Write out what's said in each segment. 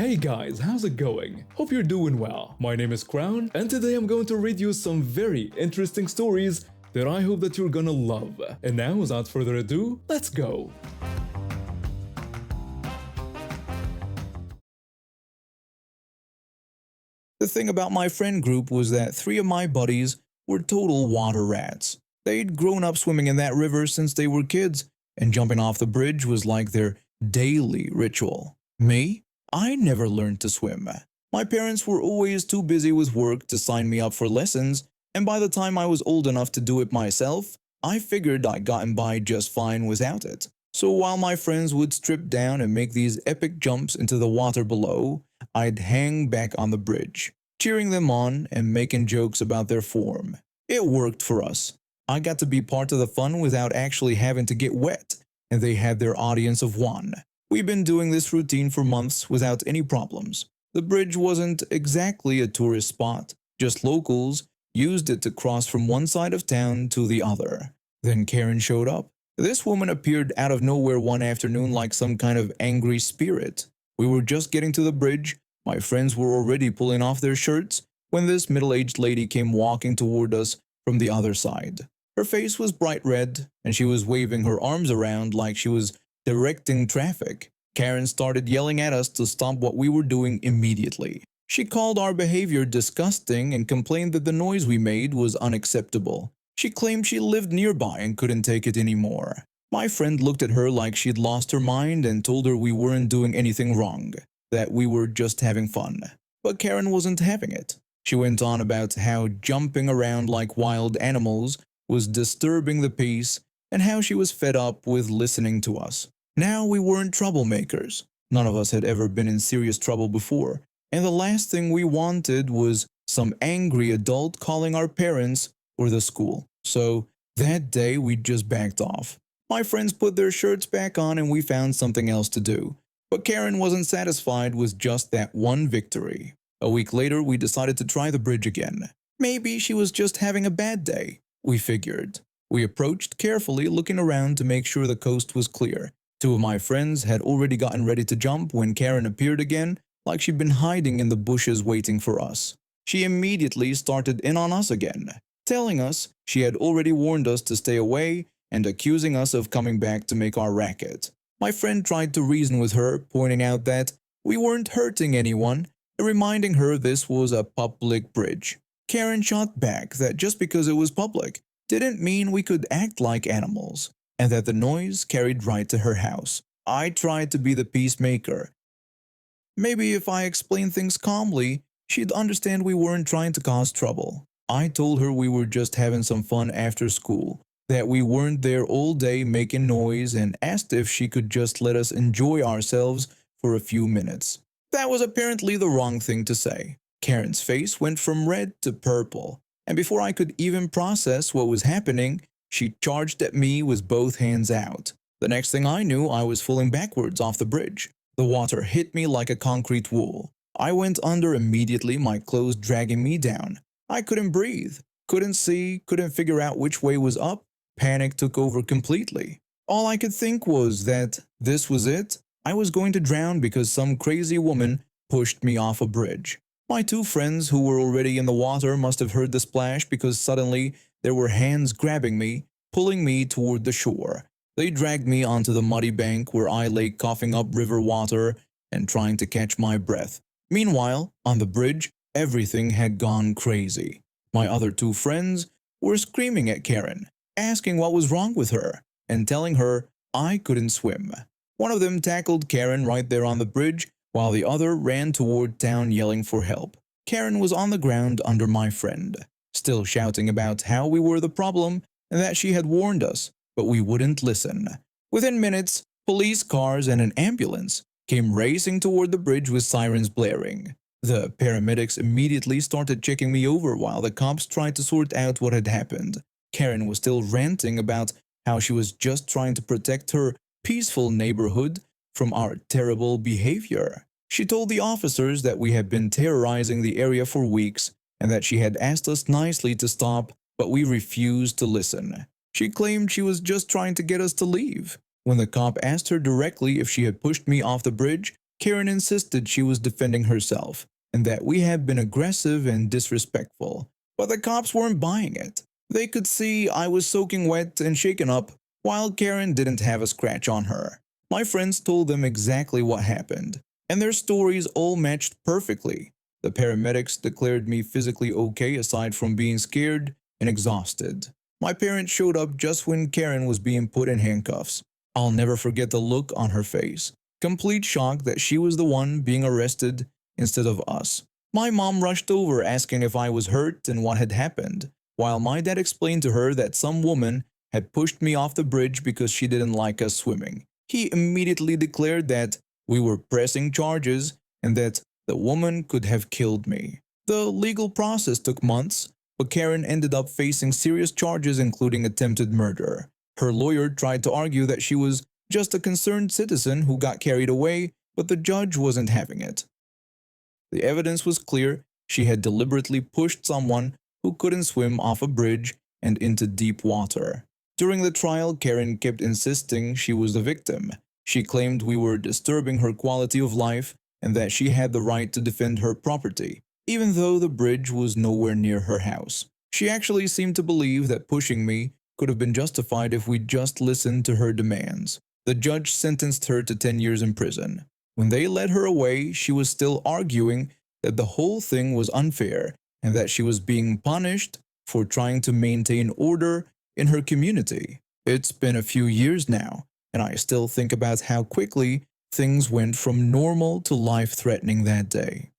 Hey guys, how's it going? Hope you're doing well. My name is Crown, and today I'm going to read you some very interesting stories that I hope that you're gonna love. And now, without further ado, let's go! The thing about my friend group was that three of my buddies were total water rats. They'd grown up swimming in that river since they were kids, and jumping off the bridge was like their daily ritual. Me? I never learned to swim. My parents were always too busy with work to sign me up for lessons, and by the time I was old enough to do it myself, I figured I'd gotten by just fine without it. So while my friends would strip down and make these epic jumps into the water below, I'd hang back on the bridge, cheering them on and making jokes about their form. It worked for us. I got to be part of the fun without actually having to get wet, and they had their audience of one. We've been doing this routine for months without any problems. The bridge wasn't exactly a tourist spot, just locals used it to cross from one side of town to the other. Then Karen showed up. This woman appeared out of nowhere one afternoon like some kind of angry spirit. We were just getting to the bridge, my friends were already pulling off their shirts, when this middle-aged lady came walking toward us from the other side. Her face was bright red, and she was waving her arms around like she was directing traffic. Karen started yelling at us to stop what we were doing immediately. She called our behavior disgusting and complained that the noise we made was unacceptable. She claimed she lived nearby and couldn't take it anymore. My friend looked at her like she'd lost her mind and told her we weren't doing anything wrong, that we were just having fun. But Karen wasn't having it. She went on about how jumping around like wild animals was disturbing the peace and how she was fed up with listening to us. Now we weren't troublemakers. None of us had ever been in serious trouble before, and the last thing we wanted was some angry adult calling our parents or the school. So that day we just backed off. My friends put their shirts back on and we found something else to do. But Karen wasn't satisfied with just that one victory. A week later we decided to try the bridge again. Maybe she was just having a bad day, we figured. We approached carefully, looking around to make sure the coast was clear. Two of my friends had already gotten ready to jump when Karen appeared again, like she'd been hiding in the bushes waiting for us. She immediately started in on us again, telling us she had already warned us to stay away and accusing us of coming back to make our racket. My friend tried to reason with her, pointing out that we weren't hurting anyone and reminding her this was a public bridge. Karen shot back that just because it was public didn't mean we could act like animals, and that the noise carried right to her house. I tried to be the peacemaker. Maybe if I explained things calmly, she'd understand we weren't trying to cause trouble. I told her we were just having some fun after school, that we weren't there all day making noise, and asked if she could just let us enjoy ourselves for a few minutes. That was apparently the wrong thing to say. Karen's face went from red to purple, and before I could even process what was happening, she charged at me with both hands out. The next thing I knew, I was falling backwards off the bridge. The water hit me like a concrete wall. I went under immediately, my clothes dragging me down. I couldn't breathe, couldn't see, couldn't figure out which way was up. Panic took over completely. All I could think was that this was it. I was going to drown because some crazy woman pushed me off a bridge. My two friends who were already in the water must have heard the splash because suddenly there were hands grabbing me, pulling me toward the shore. They dragged me onto the muddy bank where I lay coughing up river water and trying to catch my breath. Meanwhile, on the bridge, everything had gone crazy. My other two friends were screaming at Karen, asking what was wrong with her, and telling her I couldn't swim. One of them tackled Karen right there on the bridge, while the other ran toward town yelling for help. Karen was on the ground under my friend, still shouting about how we were the problem and that she had warned us, but we wouldn't listen. Within minutes, police cars and an ambulance came racing toward the bridge with sirens blaring. The paramedics immediately started checking me over while the cops tried to sort out what had happened. Karen was still ranting about how she was just trying to protect her peaceful neighborhood from our terrible behavior. She told the officers that we had been terrorizing the area for weeks and that she had asked us nicely to stop, but we refused to listen. She claimed she was just trying to get us to leave. When the cop asked her directly if she had pushed me off the bridge, Karen insisted she was defending herself and that we had been aggressive and disrespectful, but the cops weren't buying it. They could see I was soaking wet and shaken up, while Karen didn't have a scratch on her. My friends told them exactly what happened, and their stories all matched perfectly. The paramedics declared me physically okay aside from being scared and exhausted. My parents showed up just when Karen was being put in handcuffs. I'll never forget the look on her face. Complete shock that she was the one being arrested instead of us. My mom rushed over asking if I was hurt and what had happened, while my dad explained to her that some woman had pushed me off the bridge because she didn't like us swimming. He immediately declared that we were pressing charges and that the woman could have killed me. The legal process took months, but Karen ended up facing serious charges including attempted murder. Her lawyer tried to argue that she was just a concerned citizen who got carried away, but the judge wasn't having it. The evidence was clear. She had deliberately pushed someone who couldn't swim off a bridge and into deep water. During the trial, Karen kept insisting she was the victim. She claimed we were disturbing her quality of life and that she had the right to defend her property, even though the bridge was nowhere near her house. She actually seemed to believe that pushing me could have been justified if we just listened to her demands. The judge sentenced her to 10 years in prison. When they led her away, she was still arguing that the whole thing was unfair and that she was being punished for trying to maintain order in her community. It's been a few years now, and I still think about how quickly things went from normal to life-threatening that day.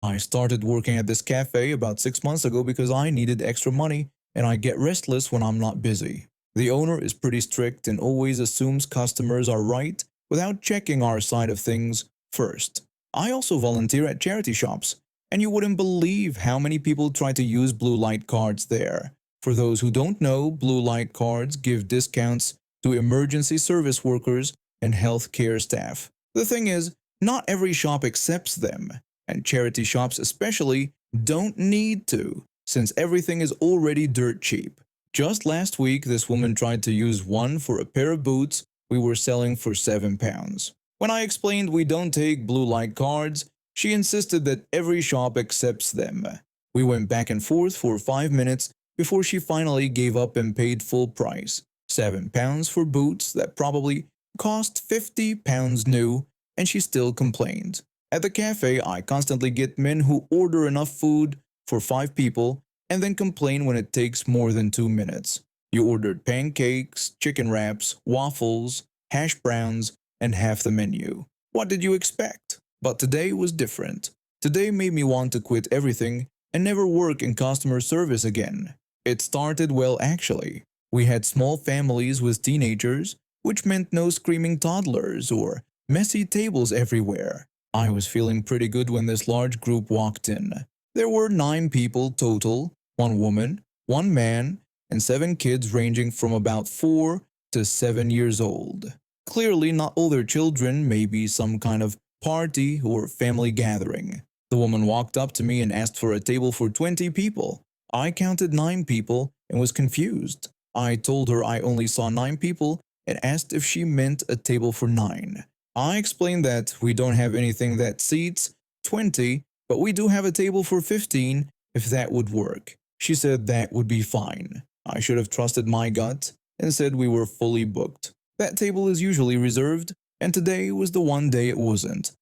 I started working at this cafe about 6 months ago because I needed extra money and I get restless when I'm not busy. The owner is pretty strict and always assumes customers are right without checking our side of things first. I also volunteer at charity shops, and you wouldn't believe how many people try to use blue light cards there. For those who don't know, blue light cards give discounts to emergency service workers and healthcare staff. The thing is, not every shop accepts them, and charity shops especially don't need to, since everything is already dirt cheap. Just last week, this woman tried to use one for a pair of boots we were selling for £7. When I explained we don't take blue light cards, she insisted that every shop accepts them. We went back and forth for 5 minutes before she finally gave up and paid full price, £7 for boots that probably cost £50 new, and she still complained. At the cafe, I constantly get men who order enough food for 5 people and then complain when it takes more than 2 minutes. You ordered pancakes, chicken wraps, waffles, hash browns, and half the menu. What did you expect? But today was different. Today made me want to quit everything and never work in customer service again. It started well actually. We had small families with teenagers, which meant no screaming toddlers or messy tables everywhere. I was feeling pretty good when this large group walked in. There were 9 people total, 1 woman, 1 man, and 7 kids ranging from about 4 to 7 years old. Clearly not all their children, maybe some kind of party or family gathering. The woman walked up to me and asked for a table for 20 people. I counted 9 people and was confused. I told her I only saw 9 people and asked if she meant a table for 9. I explained that we don't have anything that seats 20, but we do have a table for 15 if that would work. She said that would be fine. I should have trusted my gut and said we were fully booked. That table is usually reserved, and today was the one day it wasn't.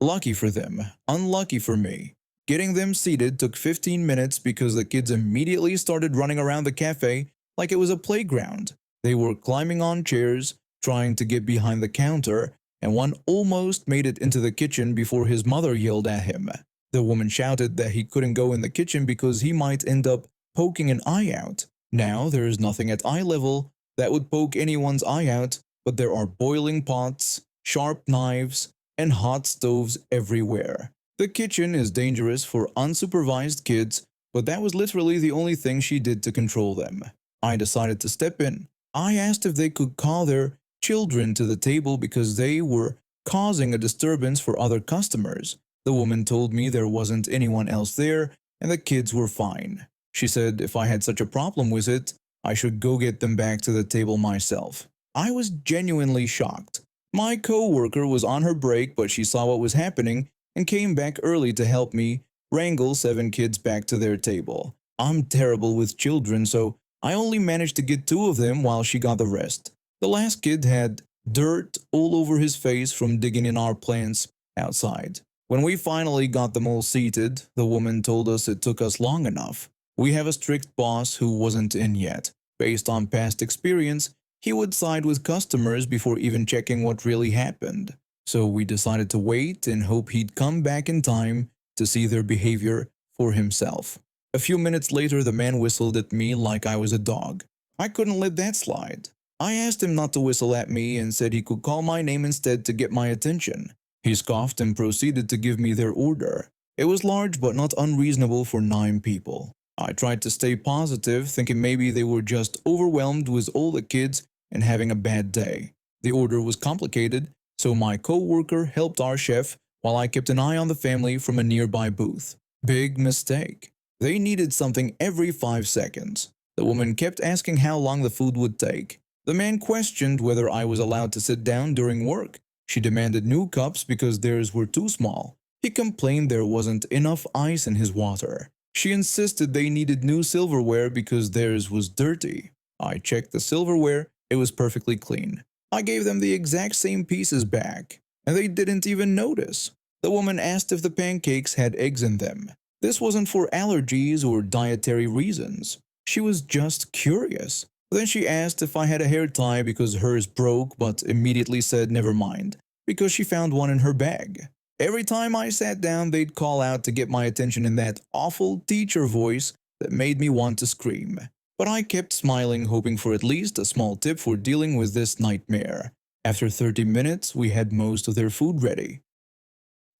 Lucky for them, unlucky for me. Getting them seated took 15 minutes because the kids immediately started running around the cafe like it was a playground. They were climbing on chairs, trying to get behind the counter, and one almost made it into the kitchen before his mother yelled at him. The woman shouted that he couldn't go in the kitchen because he might end up poking an eye out. Now there is nothing at eye level that would poke anyone's eye out, but there are boiling pots, sharp knives, and hot stoves everywhere. The kitchen is dangerous for unsupervised kids, but that was literally the only thing she did to control them. I decided to step in. I asked if they could call their children to the table because they were causing a disturbance for other customers. The woman told me there wasn't anyone else there and the kids were fine. She said if I had such a problem with it, I should go get them back to the table myself. I was genuinely shocked. My coworker was on her break, but she saw what was happening and came back early to help me wrangle 7 kids back to their table. I'm terrible with children, so I only managed to get 2 of them while she got the rest. The last kid had dirt all over his face from digging in our plants outside. When we finally got them all seated, the woman told us it took us long enough. We have a strict boss who wasn't in yet. Based on past experience, he would side with customers before even checking what really happened. So we decided to wait and hope he'd come back in time to see their behavior for himself. A few minutes later, the man whistled at me like I was a dog. I couldn't let that slide. I asked him not to whistle at me and said he could call my name instead to get my attention. He scoffed and proceeded to give me their order. It was large but not unreasonable for 9 people. I tried to stay positive, thinking maybe they were just overwhelmed with all the kids and having a bad day. The order was complicated, so my co-worker helped our chef while I kept an eye on the family from a nearby booth. Big mistake. They needed something every 5 seconds. The woman kept asking how long the food would take. The man questioned whether I was allowed to sit down during work. She demanded new cups because theirs were too small. He complained there wasn't enough ice in his water. She insisted they needed new silverware because theirs was dirty. I checked the silverware. It was perfectly clean. I gave them the exact same pieces back, and they didn't even notice. The woman asked if the pancakes had eggs in them. This wasn't for allergies or dietary reasons. She was just curious. Then she asked if I had a hair tie because hers broke, but immediately said never mind, because she found one in her bag. Every time I sat down, they'd call out to get my attention in that awful teacher voice that made me want to scream. But I kept smiling, hoping for at least a small tip for dealing with this nightmare. After 30 minutes, we had most of their food ready.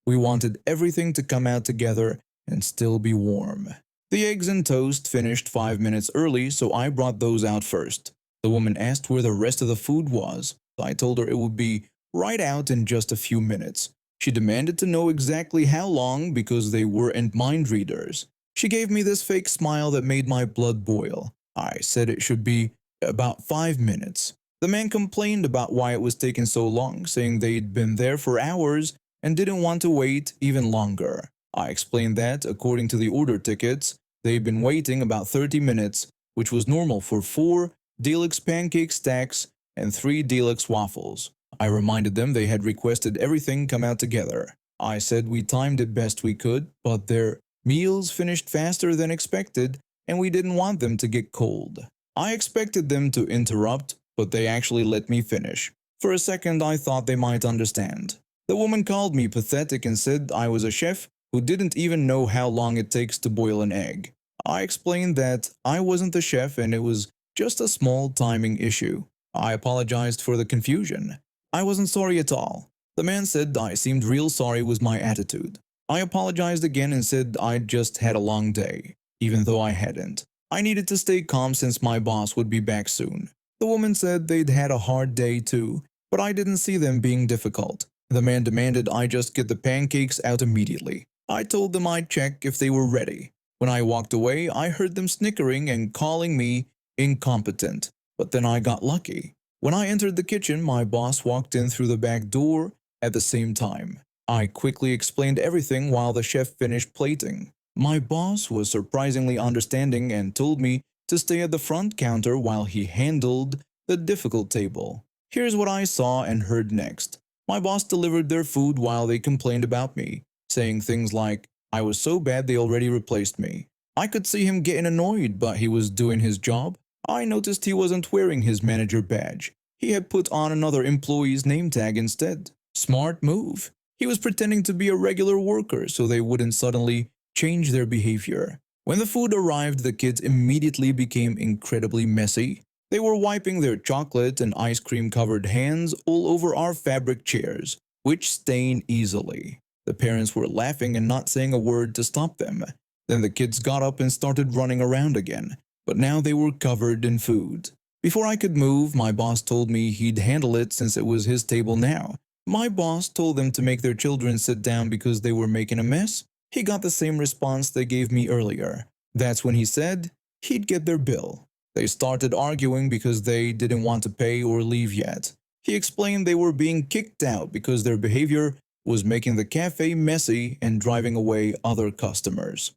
We wanted everything to come out together and still be warm. The eggs and toast finished 5 minutes early, so I brought those out first. The woman asked where the rest of the food was. I told her it would be right out in just a few minutes. She demanded to know exactly how long because they weren't mind readers. She gave me this fake smile that made my blood boil. I said it should be about 5 minutes. The man complained about why it was taking so long, saying they'd been there for hours and didn't want to wait even longer. I explained that, according to the order tickets, they'd been waiting about 30 minutes, which was normal for 4 deluxe pancake stacks and 3 deluxe waffles. I reminded them they had requested everything come out together. I said we timed it best we could, but their meals finished faster than expected, and we didn't want them to get cold. I expected them to interrupt, but they actually let me finish. For a second, I thought they might understand. The woman called me pathetic and said I was a chef who didn't even know how long it takes to boil an egg. I explained that I wasn't the chef and it was just a small timing issue. I apologized for the confusion. I wasn't sorry at all. The man said I seemed real sorry with my attitude. I apologized again and said I'd just had a long day, even though I hadn't. I needed to stay calm since my boss would be back soon. The woman said they'd had a hard day too, but I didn't see them being difficult. The man demanded I just get the pancakes out immediately. I told them I'd check if they were ready. When I walked away, I heard them snickering and calling me incompetent, but then I got lucky. When I entered the kitchen, my boss walked in through the back door at the same time. I quickly explained everything while the chef finished plating. My boss was surprisingly understanding and told me to stay at the front counter while he handled the difficult table. Here's what I saw and heard next. My boss delivered their food while they complained about me, saying things like, I was so bad they already replaced me. I could see him getting annoyed, but he was doing his job. I noticed he wasn't wearing his manager badge. He had put on another employee's name tag instead. Smart move. He was pretending to be a regular worker so they wouldn't suddenly change their behavior. When the food arrived, the kids immediately became incredibly messy. They were wiping their chocolate and ice cream covered hands all over our fabric chairs, which stain easily. The parents were laughing and not saying a word to stop them. Then the kids got up and started running around again, but now they were covered in food. Before I could move, my boss told me he'd handle it since it was his table now. My boss told them to make their children sit down because they were making a mess. He got the same response they gave me earlier. That's when he said he'd get their bill. They started arguing because they didn't want to pay or leave yet. He explained they were being kicked out because their behavior was making the cafe messy and driving away other customers.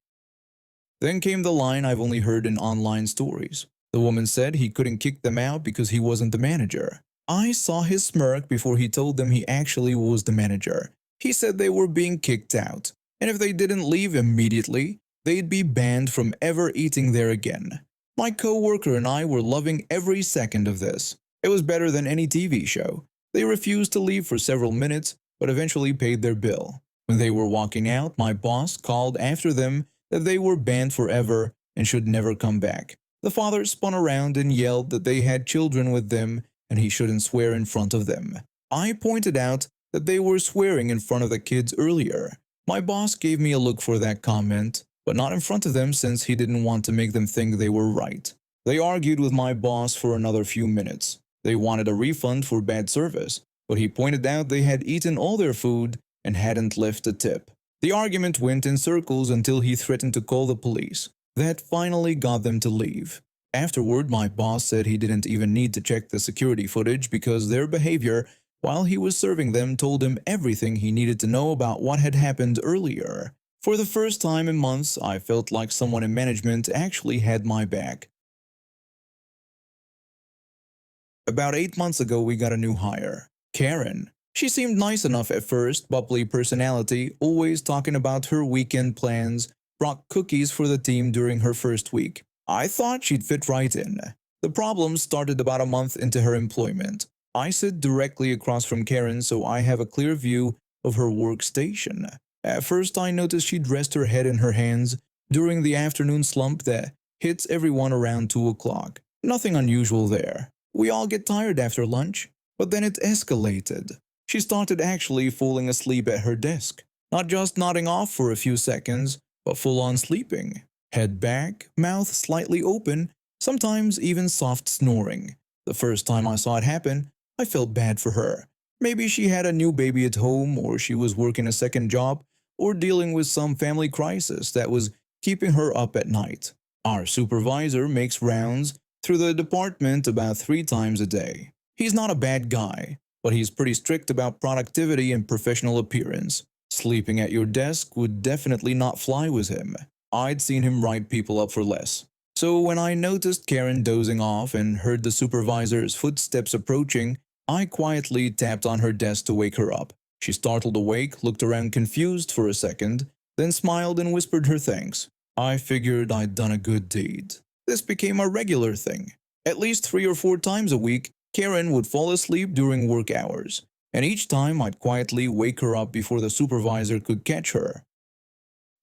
Then came the line I've only heard in online stories. The woman said he couldn't kick them out because he wasn't the manager. I saw his smirk before he told them he actually was the manager. He said they were being kicked out, and if they didn't leave immediately, they'd be banned from ever eating there again. My co-worker and I were loving every second of this. It was better than any TV show. They refused to leave for several minutes, but eventually paid their bill. When they were walking out, my boss called after them that they were banned forever and should never come back. The father spun around and yelled that they had children with them and he shouldn't swear in front of them. I pointed out that they were swearing in front of the kids earlier. My boss gave me a look for that comment, but not in front of them since he didn't want to make them think they were right. They argued with my boss for another few minutes. They wanted a refund for bad service, but he pointed out they had eaten all their food and hadn't left a tip. The argument went in circles until he threatened to call the police. That finally got them to leave. Afterward, my boss said he didn't even need to check the security footage because their behavior while he was serving them told him everything he needed to know about what had happened earlier. For the first time in months, I felt like someone in management actually had my back. About 8 months ago, we got a new hire, Karen. She seemed nice enough at first, bubbly personality, always talking about her weekend plans, brought cookies for the team during her first week. I thought she'd fit right in. The problem started about a month into her employment. I sit directly across from Karen, so I have a clear view of her workstation. At first, I noticed she'd rest her head in her hands during the afternoon slump that hits everyone around 2 o'clock. Nothing unusual there. We all get tired after lunch, but then it escalated. She started actually falling asleep at her desk. Not just nodding off for a few seconds, but full-on sleeping. Head back, mouth slightly open, sometimes even soft snoring. The first time I saw it happen, I felt bad for her. Maybe she had a new baby at home, or she was working a second job, or dealing with some family crisis that was keeping her up at night. Our supervisor makes rounds through the department about 3 times a day. He's not a bad guy, but he's pretty strict about productivity and professional appearance. Sleeping at your desk would definitely not fly with him. I'd seen him write people up for less. So when I noticed Karen dozing off and heard the supervisor's footsteps approaching, I quietly tapped on her desk to wake her up. She startled awake, looked around confused for a second, then smiled and whispered her thanks. I figured I'd done a good deed. This became a regular thing. At least 3 or 4 times a week, Karen would fall asleep during work hours, and each time I'd quietly wake her up before the supervisor could catch her.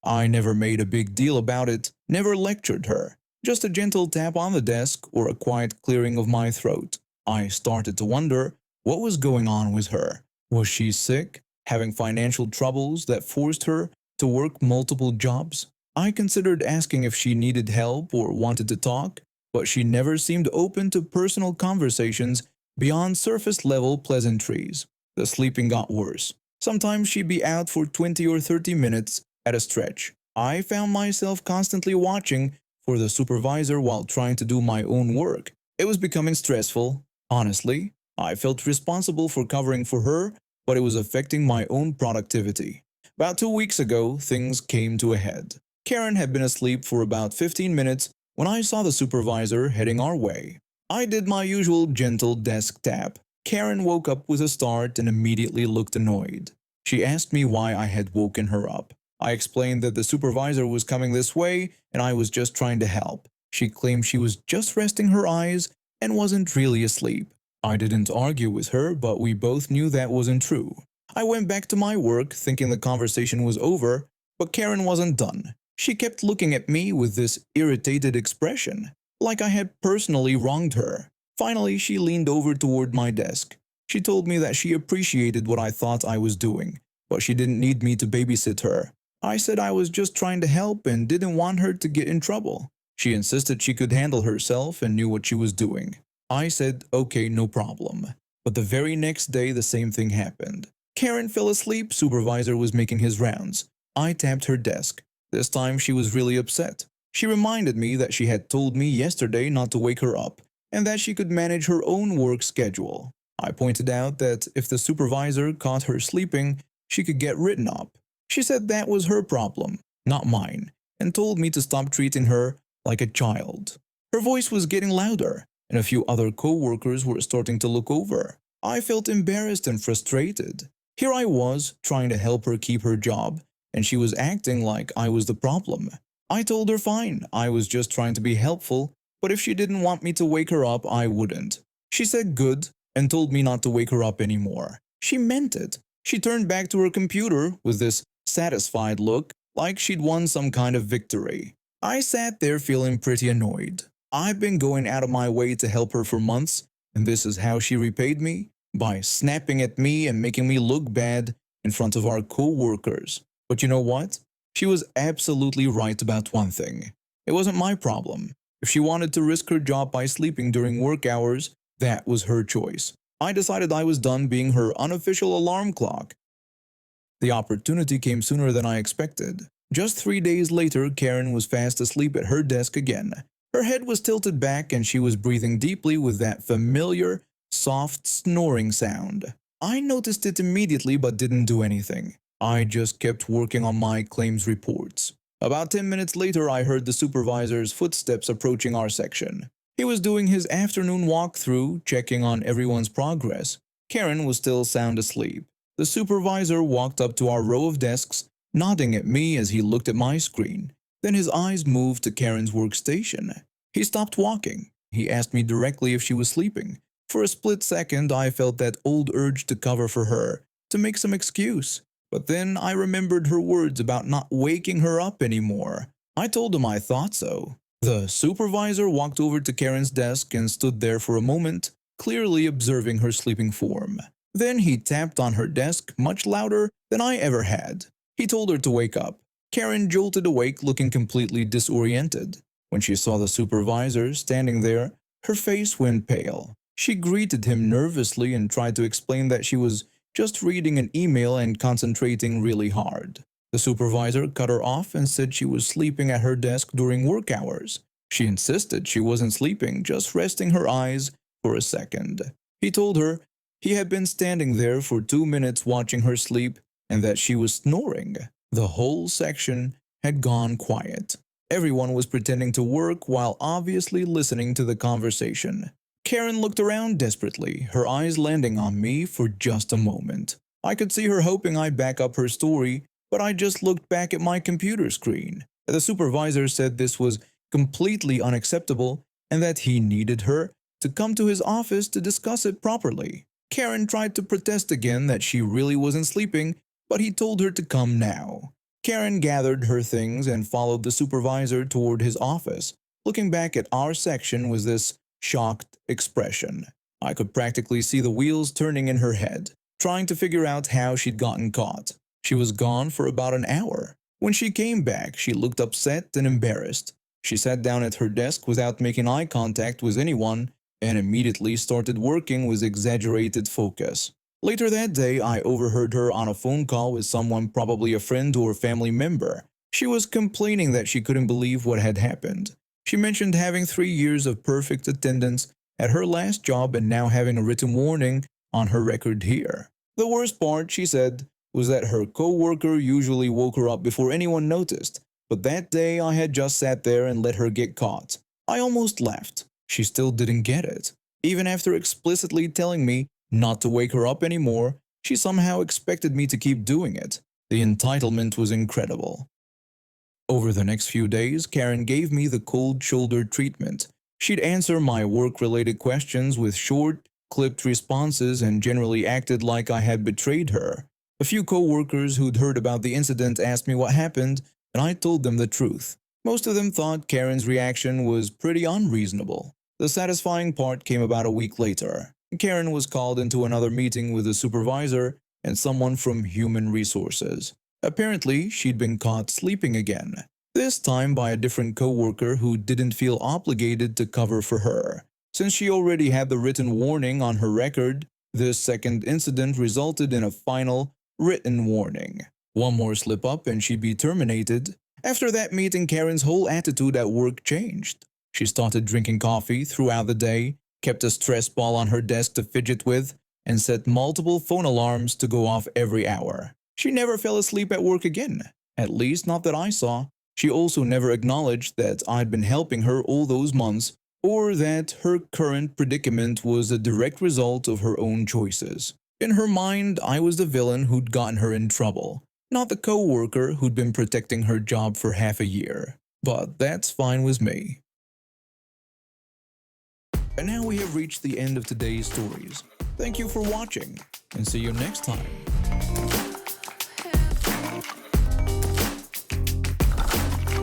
I never made a big deal about it, never lectured her, just a gentle tap on the desk or a quiet clearing of my throat. I started to wonder what was going on with her. Was she sick, having financial troubles that forced her to work multiple jobs? I considered asking if she needed help or wanted to talk, but she never seemed open to personal conversations beyond surface-level pleasantries. The sleeping got worse. Sometimes she'd be out for 20 or 30 minutes at a stretch. I found myself constantly watching for the supervisor while trying to do my own work. It was becoming stressful. Honestly, I felt responsible for covering for her, but it was affecting my own productivity. About 2 weeks ago, things came to a head. Karen had been asleep for about 15 minutes when I saw the supervisor heading our way. I did my usual gentle desk tap. Karen woke up with a start and immediately looked annoyed. She asked me why I had woken her up. I explained that the supervisor was coming this way and I was just trying to help. She claimed she was just resting her eyes and wasn't really asleep. I didn't argue with her, but we both knew that wasn't true. I went back to my work thinking the conversation was over, but Karen wasn't done. She kept looking at me with this irritated expression, like I had personally wronged her. Finally, she leaned over toward my desk. She told me that she appreciated what I thought I was doing, but she didn't need me to babysit her. I said I was just trying to help and didn't want her to get in trouble. She insisted she could handle herself and knew what she was doing. I said, okay, no problem. But the very next day, the same thing happened. Karen fell asleep, supervisor was making his rounds. I tapped her desk. This time she was really upset. She reminded me that she had told me yesterday not to wake her up, and that she could manage her own work schedule. I pointed out that if the supervisor caught her sleeping, she could get written up. She said that was her problem, not mine, and told me to stop treating her like a child. Her voice was getting louder, and a few other co-workers were starting to look over. I felt embarrassed and frustrated. Here I was, trying to help her keep her job, and she was acting like I was the problem. I told her fine, I was just trying to be helpful, but if she didn't want me to wake her up, I wouldn't. She said good, and told me not to wake her up anymore. She meant it. She turned back to her computer with this satisfied look, like she'd won some kind of victory. I sat there feeling pretty annoyed. I've been going out of my way to help her for months, and this is how she repaid me? By snapping at me and making me look bad in front of our co-workers. But you know what? She was absolutely right about one thing. It wasn't my problem. If she wanted to risk her job by sleeping during work hours, that was her choice. I decided I was done being her unofficial alarm clock. The opportunity came sooner than I expected. Just 3 days later, Karen was fast asleep at her desk again. Her head was tilted back and she was breathing deeply with that familiar, soft snoring sound. I noticed it immediately but didn't do anything. I just kept working on my claims reports. About 10 minutes later, I heard the supervisor's footsteps approaching our section. He was doing his afternoon walkthrough, checking on everyone's progress. Karen was still sound asleep. The supervisor walked up to our row of desks, nodding at me as he looked at my screen. Then his eyes moved to Karen's workstation. He stopped walking. He asked me directly if she was sleeping. For a split second, I felt that old urge to cover for her, to make some excuse. But then I remembered her words about not waking her up anymore. I told him I thought so. The supervisor walked over to Karen's desk and stood there for a moment, clearly observing her sleeping form. Then he tapped on her desk much louder than I ever had. He told her to wake up. Karen jolted awake, looking completely disoriented. When she saw the supervisor standing there, her face went pale. She greeted him nervously and tried to explain that she was just reading an email and concentrating really hard. The supervisor cut her off and said she was sleeping at her desk during work hours. She insisted she wasn't sleeping, just resting her eyes for a second. He told her he had been standing there for 2 minutes watching her sleep and that she was snoring. The whole section had gone quiet. Everyone was pretending to work while obviously listening to the conversation. Karen looked around desperately, her eyes landing on me for just a moment. I could see her hoping I'd back up her story, but I just looked back at my computer screen. The supervisor said this was completely unacceptable and that he needed her to come to his office to discuss it properly. Karen tried to protest again that she really wasn't sleeping, but he told her to come now. Karen gathered her things and followed the supervisor toward his office, looking back at our section with this shocked expression. I could practically see the wheels turning in her head, trying to figure out how she'd gotten caught. She was gone for about an hour. When she came back, she looked upset and embarrassed. She sat down at her desk without making eye contact with anyone and immediately started working with exaggerated focus. Later that day, I overheard her on a phone call with someone, probably a friend or family member. She was complaining that she couldn't believe what had happened. She mentioned having 3 years of perfect attendance at her last job and now having a written warning on her record here. The worst part, she said, was that her co-worker usually woke her up before anyone noticed, but that day I had just sat there and let her get caught. I almost laughed. She still didn't get it. Even after explicitly telling me not to wake her up anymore, she somehow expected me to keep doing it. The entitlement was incredible. Over the next few days, Karen gave me the cold shoulder treatment. She'd answer my work-related questions with short, clipped responses and generally acted like I had betrayed her. A few co-workers who'd heard about the incident asked me what happened, and I told them the truth. Most of them thought Karen's reaction was pretty unreasonable. The satisfying part came about a week later. Karen was called into another meeting with a supervisor and someone from Human Resources. Apparently, she'd been caught sleeping again, this time by a different coworker who didn't feel obligated to cover for her. Since she already had the written warning on her record, this second incident resulted in a final written warning. One more slip-up and she'd be terminated. After that meeting, Karen's whole attitude at work changed. She started drinking coffee throughout the day, kept a stress ball on her desk to fidget with, and set multiple phone alarms to go off every hour. She never fell asleep at work again, at least not that I saw. She also never acknowledged that I'd been helping her all those months, or that her current predicament was a direct result of her own choices. In her mind, I was the villain who'd gotten her in trouble, not the co-worker who'd been protecting her job for half a year. But that's fine with me. And now we have reached the end of today's stories. Thank you for watching, and see you next time.